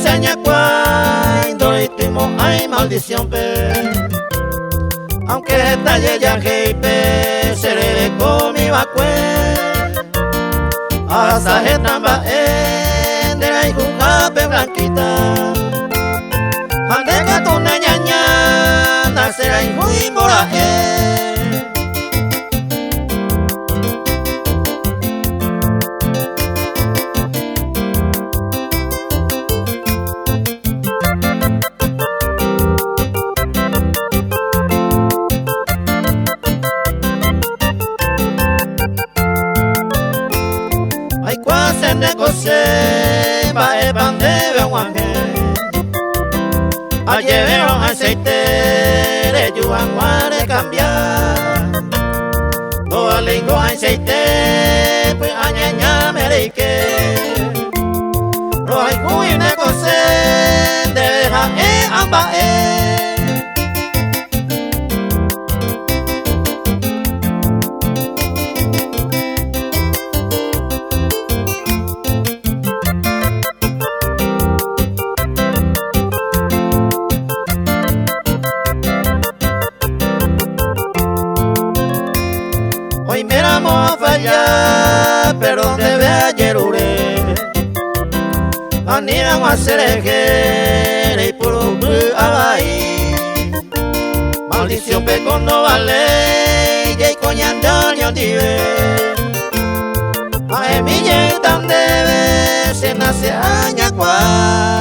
aña cuando ritmo hay maldición pe. Aunque talle ya pe se le comi va cue. Asa etamba de la hija pe blanquita. Ande que tu ñaña nacerá y muy mora ay cuase negocie va el pan de behuanje. Llevaron aceite de yuangua de cambiar. No lingo aceite pues añaña me reike. Lo hay muy negocie de dejar amba hoy miramos a fallar, pero donde vea yerure. Aniramos a hacer el y por un abaí. Maldición peco no vale, y coñando ni ondive. A mi tan debe, se nace aña cual.